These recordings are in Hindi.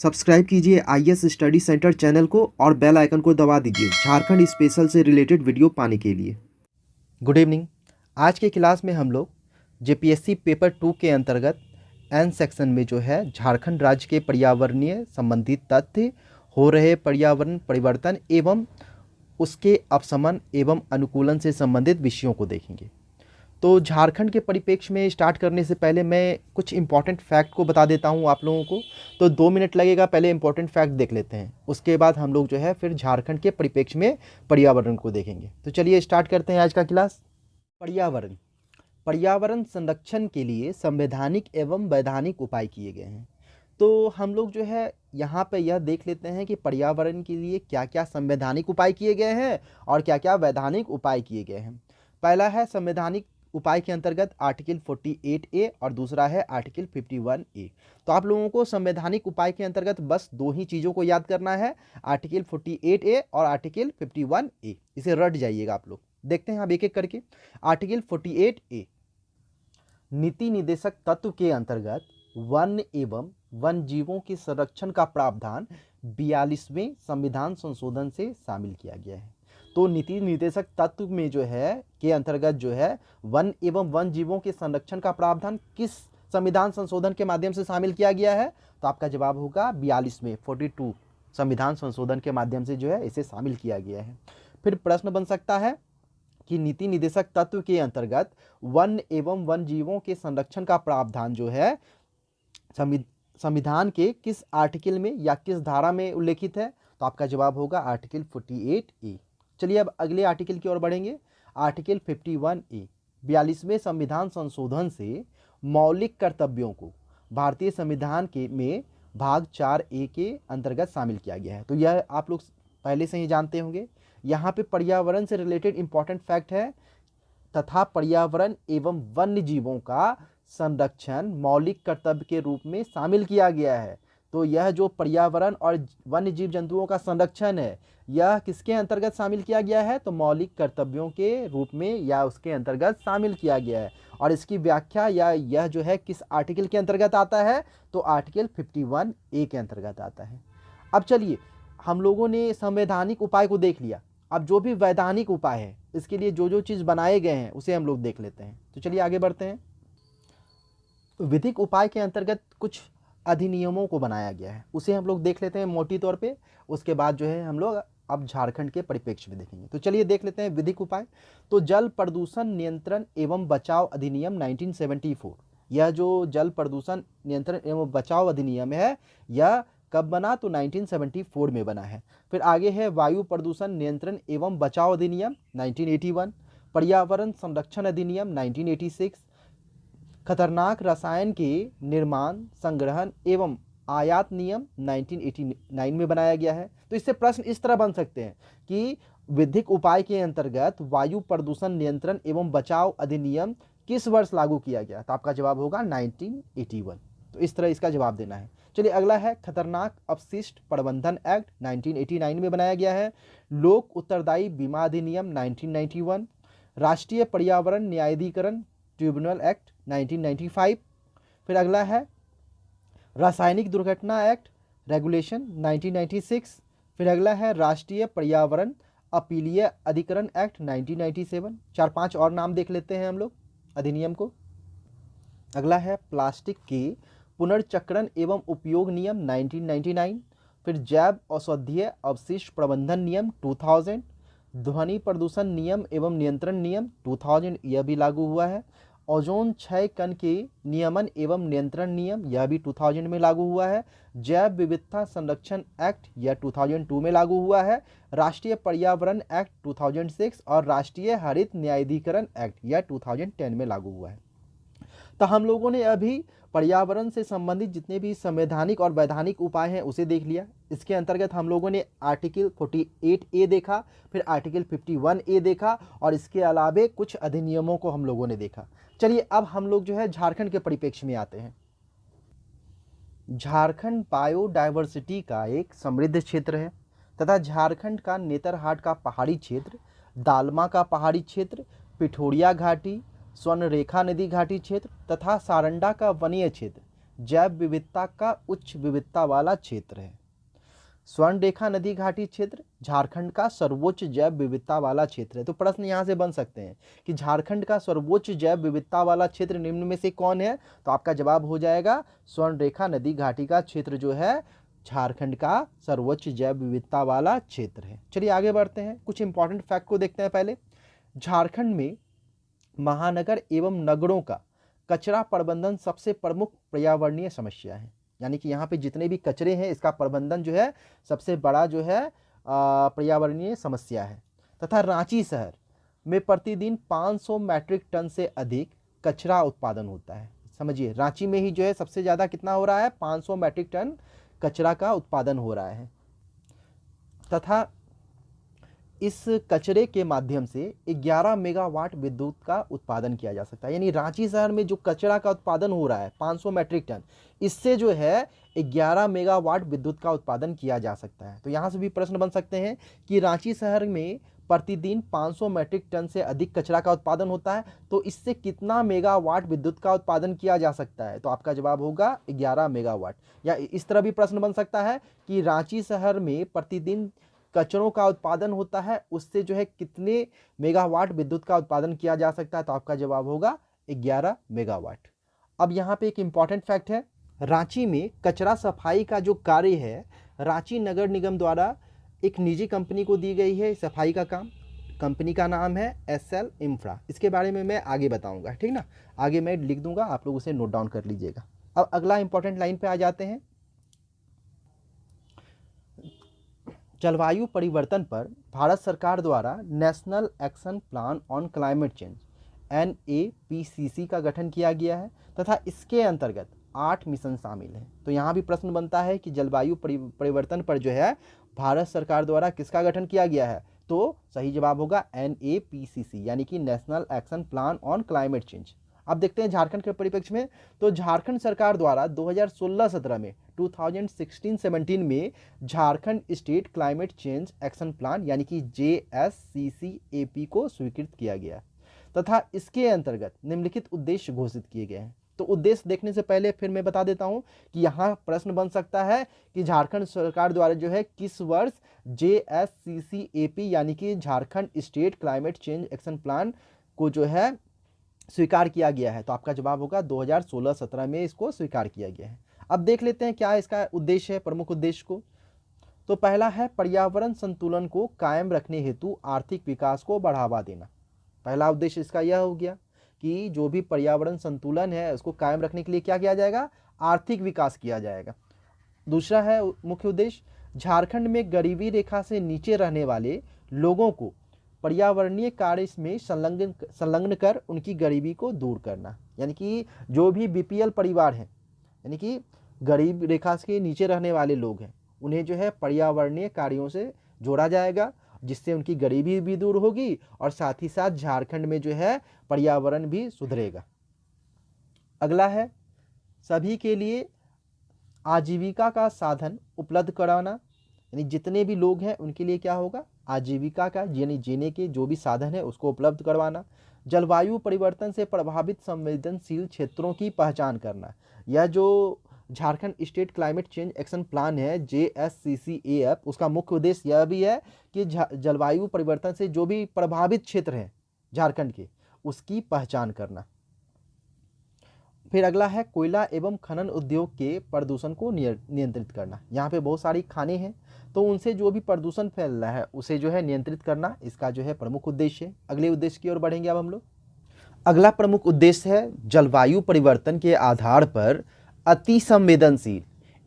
सब्सक्राइब कीजिए आईएएस स्टडी सेंटर चैनल को और बेल आइकन को दबा दीजिए झारखंड स्पेशल से रिलेटेड वीडियो पाने के लिए। Good evening. आज के क्लास में हम लोग जेपीएससी पेपर 2 के अंतर्गत एन सेक्शन में जो है झारखंड राज्य के पर्यावरणीय संबंधित तथ्य, हो रहे पर्यावरण परिवर्तन एवं उसके अपशमन एवं अनुकूलन से संबंधित विषयों को देखेंगे। तो झारखंड के परिप्रेक्ष्य में स्टार्ट करने से पहले मैं कुछ इंपॉर्टेंट फैक्ट को बता देता हूँ आप लोगों को। तो 2 मिनट लगेगा, पहले इंपॉर्टेंट फैक्ट देख लेते हैं, उसके बाद हम लोग जो है फिर झारखंड के परिप्रेक्ष्य में पर्यावरण को देखेंगे। तो चलिए स्टार्ट करते हैं आज का क्लास। पर्यावरण संरक्षण के लिए संवैधानिक एवं वैधानिक उपाय किए गए हैं। तो हम लोग जो है यहाँ पे यह देख लेते हैं कि पर्यावरण के लिए क्या क्या संवैधानिक उपाय किए गए हैं और क्या क्या वैधानिक उपाय किए गए हैं। पहला है संवैधानिक उपाय के अंतर्गत आर्टिकल 48A और दूसरा है आर्टिकल 51A। तो आप लोगों को संवैधानिक उपाय के अंतर्गत बस 2 ही चीज़ों को याद करना है, आर्टिकल 48A और आर्टिकल 51A। इसे रट जाइएगा आप लोग। देखते हैं अब एक एक करके। आर्टिकल 48A, नीति निर्देशक तत्व के अंतर्गत वन एवं वन जीवों के संरक्षण का प्रावधान 42वें संविधान संशोधन से शामिल किया गया है। तो नीति निर्देशक तत्व में जो है के अंतर्गत जो है वन एवं वन जीवों के संरक्षण का प्रावधान किस संविधान संशोधन के माध्यम से शामिल किया गया है? तो आपका जवाब होगा 42वें 42 संविधान संशोधन के माध्यम से जो है इसे शामिल किया गया है। फिर प्रश्न बन सकता है कि नीति निर्देशक तत्व के अंतर्गत वन एवं वन जीवों के संरक्षण का प्रावधान जो है संविधान के किस आर्टिकल में या किस धारा में उल्लेखित है? तो आपका जवाब होगा आर्टिकल 48A। चलिए अब अगले आर्टिकल की ओर बढ़ेंगे। आर्टिकल 51A, 42वें संविधान संशोधन से मौलिक कर्तव्यों को भारतीय संविधान के में भाग 4A के अंतर्गत शामिल किया गया है। तो यह आप लोग पहले से ही जानते होंगे। यहाँ पे पर्यावरण से रिलेटेड इंपॉर्टेंट फैक्ट है, तथा पर्यावरण एवं वन्य जीवों का संरक्षण मौलिक कर्तव्य के रूप में शामिल किया गया है। तो यह जो पर्यावरण और वन्य जीव जंतुओं का संरक्षण है, यह किसके अंतर्गत शामिल किया गया है? तो मौलिक कर्तव्यों के रूप में या उसके अंतर्गत शामिल किया गया है। और इसकी व्याख्या या यह जो है किस आर्टिकल के अंतर्गत आता है? तो आर्टिकल 51A के अंतर्गत आता है। अब चलिए, हम लोगों ने संवैधानिक उपाय को देख लिया। अब जो भी वैधानिक उपाय है, इसके लिए जो जो चीज़ बनाए गए हैं उसे हम लोग देख लेते हैं। तो चलिए आगे बढ़ते हैं। विधिक उपाय के अंतर्गत कुछ अधिनियमों को बनाया गया है, उसे हम लोग देख लेते हैं मोटी तौर पे। उसके बाद जो है हम लोग अब झारखंड के परिप्रेक्ष्य में देखेंगे। तो चलिए देख लेते हैं विधिक उपाय। तो जल प्रदूषण नियंत्रण एवं बचाव अधिनियम 1974, यह जो जल प्रदूषण नियंत्रण एवं बचाव अधिनियम है, यह कब बना? तो 1974 में बना है। फिर आगे है वायु प्रदूषण नियंत्रण एवं बचाव अधिनियम 1981, पर्यावरण संरक्षण अधिनियम 1986, खतरनाक रसायन के निर्माण, संग्रहण एवं आयात नियम 1989 में बनाया गया है। तो इससे प्रश्न इस तरह बन सकते हैं कि विधिक उपाय के अंतर्गत वायु प्रदूषण नियंत्रण एवं बचाव अधिनियम किस वर्ष लागू किया गया? तो आपका जवाब होगा 1981। तो इस तरह इसका जवाब देना है। चलिए अगला है खतरनाक अपशिष्ट प्रबंधन एक्ट 1989 में बनाया गया है। लोक उत्तरदायी बीमा अधिनियम 1991, राष्ट्रीय पर्यावरण न्यायाधिकरण ट्रिब्यूनल एक्ट 1995। फिर अगला है रासायनिक दुर्घटना एक्ट रेगुलेशन 1996। फिर अगला है राष्ट्रीय पर्यावरण अपीलीय अधिकरण एक्ट 1997। 4-5 और नाम देख लेते हैं हम लोग अधिनियम को। अगला है प्लास्टिक के पुनर्चक्रण एवं उपयोग नियम 1999। फिर जैव औषधीय अवशिष्ट प्रबंधन नियम 2000, ध्वनि प्रदूषण नियम एवं नियंत्रण नियम 2000, यह भी लागू हुआ है। ओजोन क्षय कण के नियमन एवं नियंत्रण नियम, यह भी 2000 में लागू हुआ है। जैव विविधता संरक्षण एक्ट, यह 2002 में लागू हुआ है। राष्ट्रीय पर्यावरण एक्ट 2006 और राष्ट्रीय हरित न्यायाधिकरण एक्ट, यह 2010 में लागू हुआ है। तो हम लोगों ने अभी पर्यावरण से संबंधित जितने भी संवैधानिक और वैधानिक उपाय हैं उसे देख लिया। इसके अंतर्गत हम लोगों ने आर्टिकल 48A देखा, फिर आर्टिकल 51A देखा और इसके अलावे कुछ अधिनियमों को हम लोगों ने देखा। चलिए अब हम लोग जो है झारखंड के परिप्रेक्ष्य में आते हैं। झारखंड बायोडायवर्सिटी का एक समृद्ध क्षेत्र है तथा झारखंड का नेतरहाट का पहाड़ी क्षेत्र, दालमा का पहाड़ी क्षेत्र, पिठोरिया घाटी, स्वर्णरेखा नदी घाटी क्षेत्र तथा सारंडा का वनीय क्षेत्र जैव विविधता का उच्च विविधता वाला क्षेत्र है। स्वर्ण रेखा नदी घाटी क्षेत्र झारखंड का सर्वोच्च जैव विविधता वाला क्षेत्र है। तो प्रश्न यहाँ से बन सकते हैं कि झारखंड का सर्वोच्च जैव विविधता वाला क्षेत्र निम्न में से कौन है, तो आपका जवाब हो जाएगा स्वर्ण रेखा नदी घाटी का क्षेत्र जो है झारखंड का सर्वोच्च जैव विविधता वाला क्षेत्र है। चलिए आगे बढ़ते हैं, कुछ इंपॉर्टेंट फैक्ट को देखते हैं। पहले, झारखंड में महानगर एवं नगरों का कचरा प्रबंधन सबसे प्रमुख पर्यावरणीय समस्या है। यानी कि यहाँ पे जितने भी कचरे हैं इसका प्रबंधन जो है सबसे बड़ा जो है पर्यावरणीय समस्या है। तथा रांची शहर में प्रतिदिन 500 मैट्रिक टन से अधिक कचरा उत्पादन होता है। समझिए, रांची में ही जो है सबसे ज़्यादा कितना हो रहा है, 500 मैट्रिक टन कचरा का उत्पादन हो रहा है। तथा इस कचरे के माध्यम से 11 मेगावाट विद्युत का उत्पादन किया जा सकता है। यानी रांची शहर में जो कचरा का उत्पादन हो रहा है 500 मैट्रिक टन, इससे जो है 11 मेगावाट विद्युत का उत्पादन किया जा सकता है। तो यहाँ से भी प्रश्न बन सकते हैं कि रांची शहर में प्रतिदिन 500 मैट्रिक टन से अधिक कचरा का उत्पादन होता है, तो इससे कितना मेगावाट विद्युत का उत्पादन किया जा सकता है, तो आपका जवाब होगा 11 मेगावाट। या इस तरह भी प्रश्न बन सकता है कि रांची शहर में प्रतिदिन कचरों का उत्पादन होता है, उससे जो है कितने मेगावाट विद्युत का उत्पादन किया जा सकता है, तो आपका जवाब होगा 11 मेगावाट। अब यहाँ पे एक इम्पॉर्टेंट फैक्ट है, रांची में कचरा सफाई का जो कार्य है रांची नगर निगम द्वारा एक निजी कंपनी को दी गई है सफाई का काम। कंपनी का नाम है SL इंफ्रा। इसके बारे में मैं आगे बताऊंगा, ठीक ना, आगे मैं लिख दूंगा, आप लोग उसे नोट डाउन कर लीजिएगा। अब अगला इंपॉर्टेंट लाइन पे आ जाते हैं। जलवायु परिवर्तन पर भारत सरकार द्वारा national action plan on climate change NAPCC का गठन किया गया है तथा इसके अंतर्गत 8 मिशन शामिल हैं। तो यहाँ भी प्रश्न बनता है कि जलवायु परिवर्तन पर जो है भारत सरकार द्वारा किसका गठन किया गया है, तो सही जवाब होगा NAPCC यानी कि national action plan on climate change. अब देखते हैं झारखंड के परिप्रेक्ष्य में, तो झारखंड सरकार द्वारा 2016-17 में 2016-17 में Jharkhand state climate change action plan यानी कि JSCCAP को स्वीकृत किया गया तथा इसके अंतर्गत निम्नलिखित उद्देश्य घोषित किए गए हैं। तो उद्देश्य देखने से पहले फिर मैं बता देता हूं कि यहाँ प्रश्न बन सकता है कि झारखंड सरकार द्वारा जो है किस वर्ष JSCCAP यानी कि Jharkhand state climate change action plan को जो है स्वीकार किया गया है, तो आपका जवाब होगा 2016-17 में इसको स्वीकार किया गया है। अब देख लेते हैं क्या इसका उद्देश्य है, प्रमुख उद्देश्य को। तो पहला है पर्यावरण संतुलन को कायम रखने हेतु आर्थिक विकास को बढ़ावा देना। पहला उद्देश्य इसका यह हो गया कि जो भी पर्यावरण संतुलन है उसको कायम रखने के लिए क्या किया जाएगा, आर्थिक विकास किया जाएगा। दूसरा है मुख्य उद्देश्य झारखंड में गरीबी रेखा से नीचे रहने वाले लोगों को पर्यावरणीय कार्य में संलग्न कर उनकी गरीबी को दूर करना। यानी कि जो भी BPL परिवार हैं, यानी कि गरीब रेखा के नीचे रहने वाले लोग हैं, उन्हें जो है पर्यावरणीय कार्यों से जोड़ा जाएगा जिससे उनकी गरीबी भी दूर होगी और साथ ही साथ झारखंड में जो है पर्यावरण भी सुधरेगा। अगला है सभी के लिए आजीविका का साधन उपलब्ध कराना। यानी जितने भी लोग हैं उनके लिए क्या होगा, आजीविका का यानी जीने के जो भी साधन है उसको उपलब्ध करवाना। जलवायु परिवर्तन से प्रभावित संवेदनशील क्षेत्रों की पहचान करना। यह जो Jharkhand state climate change action plan है JSCCAP, उसका मुख्य उद्देश्य यह भी है कि जलवायु परिवर्तन से जो भी प्रभावित क्षेत्र हैं झारखंड के उसकी पहचान करना। फिर अगला है कोयला एवं खनन उद्योग के प्रदूषण को नियंत्रित करना। यहाँ पे बहुत सारी खाने हैं तो उनसे जो भी प्रदूषण फैल रहा है उसे जो है नियंत्रित करना, इसका जो है प्रमुख उद्देश्य है। अगले उद्देश्य की ओर बढ़ेंगे अब हम लोग। अगला प्रमुख उद्देश्य है जलवायु परिवर्तन के आधार पर अति संवेदनशील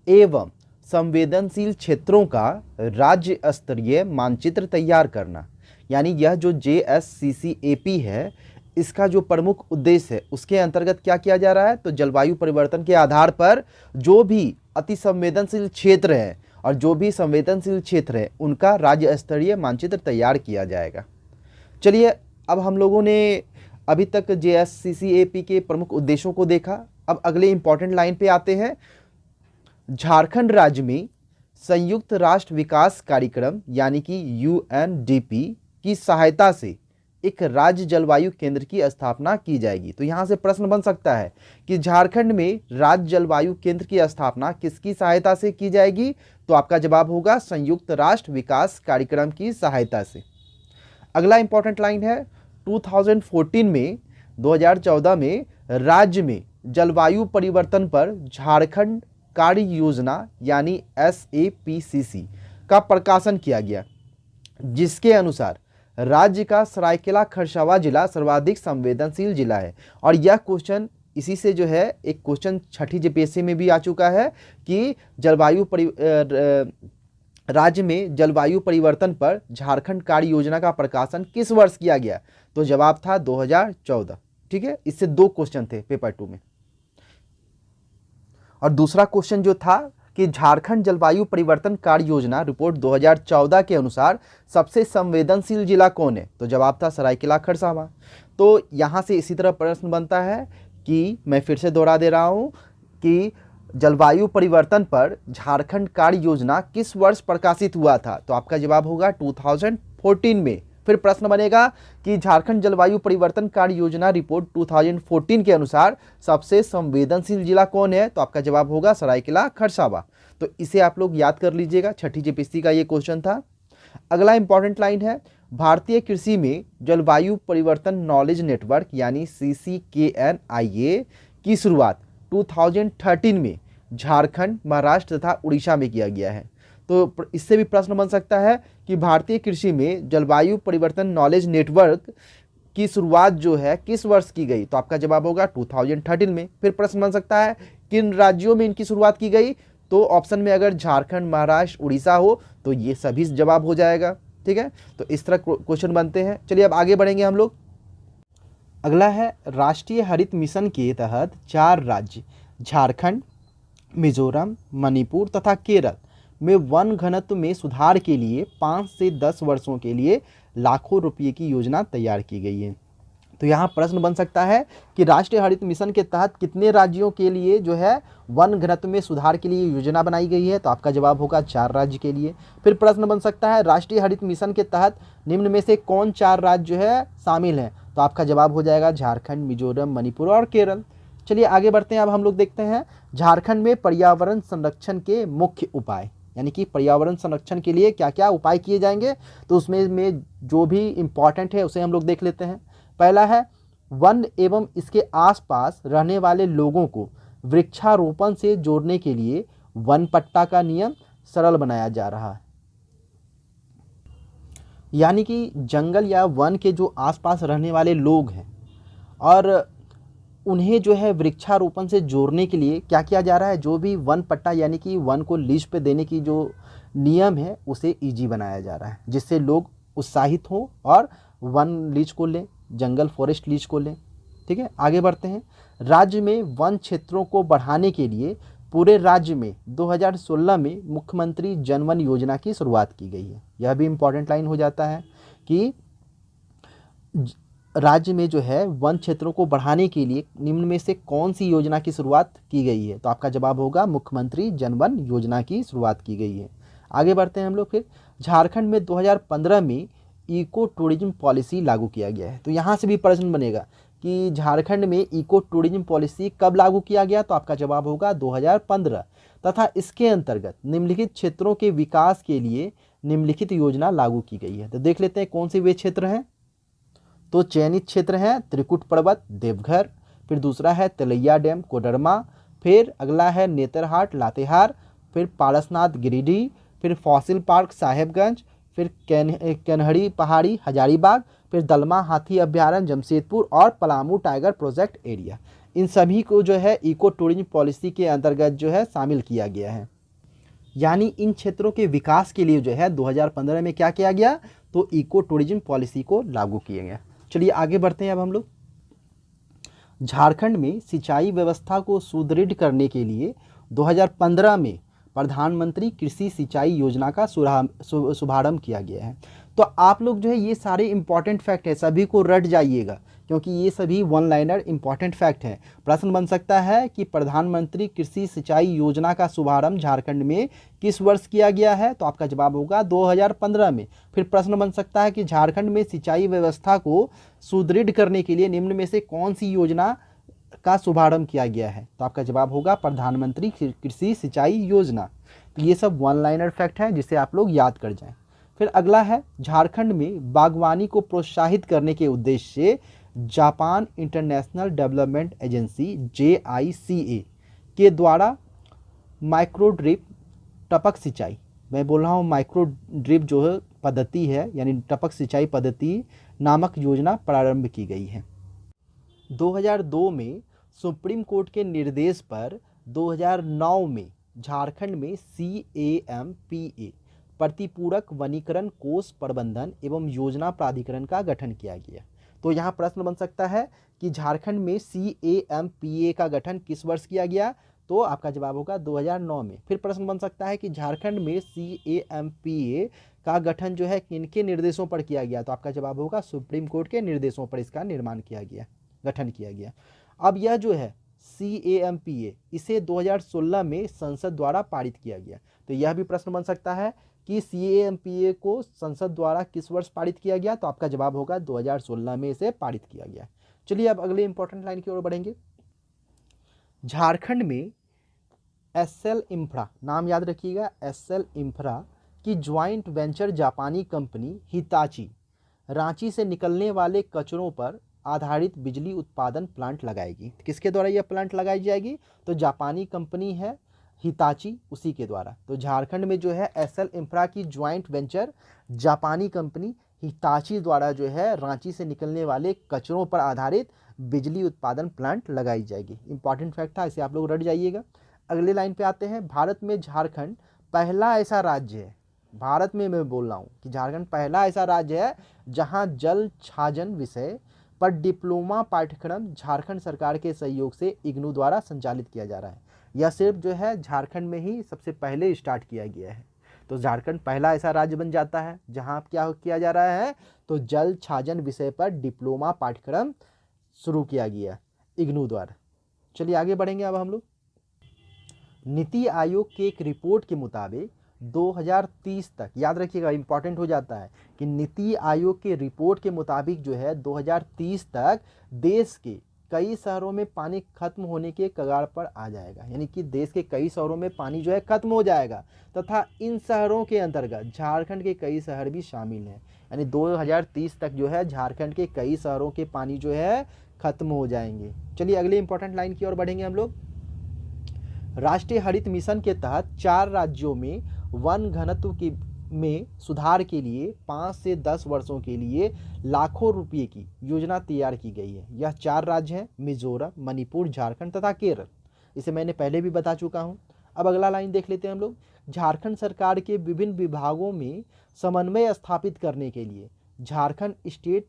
एवं संवेदनशील क्षेत्रों का राज्य स्तरीय मानचित्र तैयार करना। यानी यह जो JSCCAP है इसका जो प्रमुख उद्देश्य है उसके अंतर्गत क्या किया जा रहा है, तो जलवायु परिवर्तन के आधार पर जो भी अति संवेदनशील क्षेत्र है और जो भी संवेदनशील क्षेत्र है उनका राज्य स्तरीय मानचित्र तैयार किया जाएगा। चलिए अब हम लोगों ने अभी तक JSCCAP के प्रमुख उद्देश्यों को देखा। अब अगले इंपॉर्टेंट लाइन पे आते हैं। झारखंड राज्य में संयुक्त राष्ट्र विकास कार्यक्रम यानी कि UNDP की सहायता से एक राज्य जलवायु केंद्र की स्थापना की जाएगी। तो यहाँ से प्रश्न बन सकता है कि झारखंड में राज्य जलवायु केंद्र की स्थापना किसकी सहायता से की जाएगी? तो आपका जवाब होगा संयुक्त राष्ट्र विकास कार्यक्रम की सहायता से। अगला इंपॉर्टेंट लाइन है 2014 में राज्य में जलवायु परिवर्तन पर झारखंड कार्य योजना यानी SAPCC का प्रकाशन किया गया, जिसके अनुसार राज्य का सरायकेला खरसावां जिला सर्वाधिक संवेदनशील जिला है। और यह क्वेश्चन इसी से जो है एक क्वेश्चन छठी JPSC में भी आ चुका है कि राज्य में जलवायु परिवर्तन पर झारखंड कार्य योजना का प्रकाशन किस वर्ष किया गया? तो जवाब था 2014। ठीक है, इससे 2 क्वेश्चन थे पेपर 2 में। और दूसरा क्वेश्चन जो था कि झारखंड जलवायु परिवर्तन कार्य योजना रिपोर्ट 2014 के अनुसार सबसे संवेदनशील जिला कौन है? तो जवाब था सरायकेला खरसावां। तो यहाँ से इसी तरह प्रश्न बनता है कि मैं फिर से दोहरा दे रहा हूँ कि जलवायु परिवर्तन पर झारखंड कार्य योजना किस वर्ष प्रकाशित हुआ था? तो आपका जवाब होगा 2014 में। फिर प्रश्न बनेगा कि झारखंड जलवायु परिवर्तन कार्य योजना रिपोर्ट 2014 के अनुसार सबसे संवेदनशील जिला कौन है? तो आपका जवाब होगा सरायकेला खरसावां। तो इसे आप लोग याद कर लीजिएगा, छठी JPSC का ये क्वेश्चन था। अगला इंपॉर्टेंट लाइन है भारतीय कृषि में जलवायु परिवर्तन नॉलेज नेटवर्क यानी CCKNIA की शुरुआत 2013 में झारखंड, महाराष्ट्र तथा उड़ीसा में किया गया है। तो इससे भी प्रश्न बन सकता है कि भारतीय कृषि में जलवायु परिवर्तन नॉलेज नेटवर्क की शुरुआत जो है किस वर्ष की गई? तो आपका जवाब होगा 2013 में। फिर प्रश्न बन सकता है किन राज्यों में इनकी शुरुआत की गई? तो ऑप्शन में अगर झारखंड, महाराष्ट्र, उड़ीसा हो तो ये सभी जवाब हो जाएगा। ठीक है, तो इस तरह क्वेश्चन बनते हैं। चलिए अब आगे बढ़ेंगे हम लोग। अगला है राष्ट्रीय हरित मिशन के तहत 4 राज्य झारखंड, मिजोरम, मणिपुर तथा केरल में वन घनत्व में सुधार के लिए 5 से 10 वर्षों के लिए लाखों रुपये की योजना तैयार की गई है। तो यहाँ प्रश्न बन सकता है कि राष्ट्रीय हरित मिशन के तहत कितने राज्यों के लिए जो है वन घनत्व में सुधार के लिए योजना बनाई गई है? तो आपका जवाब होगा 4 राज्य के लिए। फिर प्रश्न बन सकता है राष्ट्रीय हरित मिशन के तहत निम्न में से कौन 4 राज्य जो है शामिल हैं? तो आपका जवाब हो जाएगा झारखंड, मिजोरम, मणिपुर और केरल। चलिए आगे बढ़ते हैं। अब हम लोग देखते हैं झारखंड में पर्यावरण संरक्षण के मुख्य उपाय, यानी कि पर्यावरण संरक्षण के लिए क्या क्या उपाय किए जाएंगे। तो उसमें जो भी इम्पॉर्टेंट है उसे हम लोग देख लेते हैं। पहला है वन एवं इसके आसपास रहने वाले लोगों को वृक्षारोपण से जोड़ने के लिए वन पट्टा का नियम सरल बनाया जा रहा है। यानी कि जंगल या वन के जो आसपास रहने वाले लोग हैं और उन्हें जो है वृक्षारोपण से जोड़ने के लिए क्या किया जा रहा है? जो भी वन पट्टा यानी कि वन को लीज पे देने की जो नियम है उसे ईजी बनाया जा रहा है, जिससे लोग उत्साहित हों और वन लीज को लें, जंगल फॉरेस्ट लीज को लें। ठीक है, आगे बढ़ते हैं। राज्य में वन क्षेत्रों को बढ़ाने के लिए पूरे राज्य में 2016 में मुख्यमंत्री जनवन योजना की शुरुआत की गई है। यह भी इम्पॉर्टेंट लाइन हो जाता है कि राज्य में जो है वन क्षेत्रों को बढ़ाने के लिए निम्न में से कौन सी योजना की शुरुआत की गई है? तो आपका जवाब होगा मुख्यमंत्री जनवन योजना की शुरुआत की गई है। आगे बढ़ते हैं हम लोग। फिर झारखंड में 2015 में इको टूरिज्म पॉलिसी लागू किया गया है। तो यहाँ से भी प्रश्न बनेगा कि झारखंड में इको टूरिज्म पॉलिसी कब लागू किया गया? तो आपका जवाब होगा 2015 तथा इसके अंतर्गत निम्नलिखित क्षेत्रों के विकास के लिए निम्नलिखित योजना लागू की गई है। तो देख लेते हैं कौन से वे क्षेत्र हैं। तो चयनित क्षेत्र हैं त्रिकुट पर्वत, देवघर, फिर दूसरा है तिलैया डैम, कोडरमा, फिर अगला है नेतरहाट, लातेहार, फिर पारसनाथ, गिरिडीह, फिर फॉसिल पार्क, साहेबगंज, फिर कन्हड़ी पहाड़ी, हजारीबाग, फिर दलमा हाथी अभ्यारण्य, जमशेदपुर और पलामू टाइगर प्रोजेक्ट एरिया। इन सभी को जो है इको टूरिज्म पॉलिसी के अंतर्गत जो है शामिल किया गया है। यानी इन क्षेत्रों के विकास के लिए जो है 2015 में क्या किया गया? तो इको टूरिज्म पॉलिसी को लागू किया गया। चलिए आगे बढ़ते हैं। अब हम लोग झारखंड में सिंचाई व्यवस्था को सुदृढ़ करने के लिए 2015 में प्रधानमंत्री कृषि सिंचाई योजना का शुभारंभ किया गया है। तो आप लोग जो है ये सारे इंपॉर्टेंट फैक्ट है सभी को रट जाइएगा, क्योंकि ये सभी वन लाइनर इंपॉर्टेंट फैक्ट हैं। प्रश्न बन सकता है कि प्रधानमंत्री कृषि सिंचाई योजना का शुभारंभ झारखंड में किस वर्ष किया गया है, तो आपका जवाब होगा 2015 में। फिर प्रश्न बन सकता है कि झारखंड में सिंचाई व्यवस्था को सुदृढ़ करने के लिए निम्न में से कौन सी योजना का शुभारंभ किया गया है, तो आपका जवाब होगा प्रधानमंत्री कृषि सिंचाई योजना। तो ये सब वन लाइनर फैक्ट है जिसे आप लोग याद कर जाएं। फिर अगला है, झारखंड में बागवानी को प्रोत्साहित करने के उद्देश्य से Japan international development agency JICA के द्वारा माइक्रो ड्रिप टपक सिंचाई, मैं बोल रहा हूँ माइक्रो ड्रिप जो है पद्धति है यानी टपक सिंचाई पद्धति नामक योजना प्रारंभ की गई है। 2002 में सुप्रीम कोर्ट के निर्देश पर 2009 में झारखंड में CAMPA प्रतिपूरक वनीकरण कोष प्रबंधन एवं योजना प्राधिकरण का गठन किया गया। तो यहाँ प्रश्न बन सकता है कि झारखंड में CAMPA का गठन किस वर्ष किया गया, तो आपका जवाब होगा 2009 में। फिर प्रश्न बन सकता है कि झारखंड में CAMPA का गठन जो है किनके निर्देशों पर किया गया, तो आपका जवाब होगा सुप्रीम कोर्ट के निर्देशों पर इसका निर्माण किया गया, गठन किया गया। अब यह जो है CAMPA इसे 2016 में संसद द्वारा पारित किया गया। तो यह भी प्रश्न बन सकता है कि CAMPA को संसद द्वारा किस वर्ष पारित किया गया, तो आपका जवाब होगा 2016 में इसे पारित किया गया। चलिए अब अगले इंपॉर्टेंट लाइन की ओर बढ़ेंगे। झारखंड में SL इंफ्रा, नाम याद रखिएगा, SL इंफ्रा की ज्वाइंट वेंचर जापानी कंपनी हिताची रांची से निकलने वाले कचरों पर आधारित बिजली उत्पादन प्लांट लगाएगी। किसके द्वारा यह प्लांट लगाई जाएगी, तो जापानी कंपनी है हिताची, उसी के द्वारा। तो झारखंड में जो है SL इंफ्रा की ज्वाइंट वेंचर जापानी कंपनी हिताची द्वारा जो है रांची से निकलने वाले कचरों पर आधारित बिजली उत्पादन प्लांट लगाई जाएगी। इंपॉर्टेंट फैक्ट था, इसे आप लोग रट जाइएगा। अगले लाइन पे आते हैं। भारत में झारखंड पहला ऐसा राज्य है, भारत में मैं बोल रहा हूँ कि झारखंड पहला ऐसा राज्य है जहाँ जल छाजन विषय पर डिप्लोमा पाठ्यक्रम झारखंड सरकार के सहयोग से इग्नू द्वारा संचालित किया जा रहा है। यह सिर्फ जो है झारखंड में ही सबसे पहले स्टार्ट किया गया है। तो झारखंड पहला ऐसा राज्य बन जाता है जहां क्या किया जा रहा है, तो जल छाजन विषय पर डिप्लोमा पाठ्यक्रम शुरू किया गया इग्नू द्वारा। चलिए आगे बढ़ेंगे अब हम लोग। नीति आयोग की एक रिपोर्ट के मुताबिक 2030 तक, याद रखिएगा इंपॉर्टेंट हो जाता है कि नीति आयोग के रिपोर्ट के मुताबिक जो है 2030 तक देश के कई शहरों में पानी खत्म होने के कगार पर आ जाएगा, यानी कि देश के कई शहरों में पानी जो है खत्म हो जाएगा तथा इन शहरों के अंतर्गत झारखंड के कई शहर भी शामिल हैं। यानी 2030 तक जो है झारखंड के कई शहरों के पानी जो है खत्म हो जाएंगे। चलिए अगले इंपॉर्टेंट लाइन की ओर बढ़ेंगे हम लोग। राष्ट्रीय हरित मिशन के तहत 4 राज्यों में वन घनत्व की में सुधार के लिए 5 से 10 वर्षों के लिए लाखों रुपए की योजना तैयार की गई है। यह 4 राज्य हैं, मिजोरम, मणिपुर, झारखंड तथा केरल। इसे मैंने पहले भी बता चुका हूं। अब अगला लाइन देख लेते हैं हम लोग। झारखंड सरकार के विभिन्न विभागों में समन्वय स्थापित करने के लिए Jharkhand state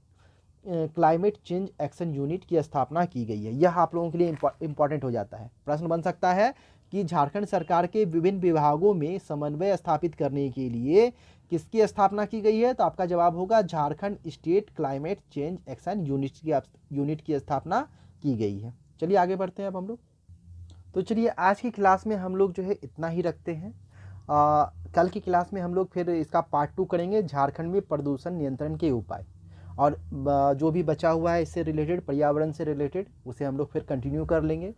climate change action unit की स्थापना की गई है। यह आप लोगों के लिए इंपॉर्टेंट हो जाता है। प्रश्न बन सकता है कि झारखंड सरकार के विभिन्न विभागों में समन्वय स्थापित करने के लिए किसकी स्थापना की गई है, तो आपका जवाब होगा Jharkhand state climate change action unit की स्थापना की गई है। चलिए आगे बढ़ते हैं अब हम लोग। तो चलिए आज की क्लास में हम लोग जो है इतना ही रखते हैं। कल की क्लास में हम लोग फिर इसका पार्ट 2 करेंगे, झारखंड में प्रदूषण नियंत्रण के उपाय, और जो भी बचा हुआ है इससे रिलेटेड, पर्यावरण से रिलेटेड, उसे हम लोग फिर कंटिन्यू कर लेंगे।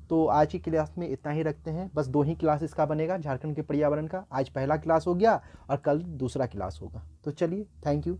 तो आज की क्लास में इतना ही रखते हैं। बस 2 ही क्लास इसका बनेगा झारखंड के पर्यावरण का। आज पहला क्लास हो गया और कल दूसरा क्लास होगा। तो चलिए, थैंक यू।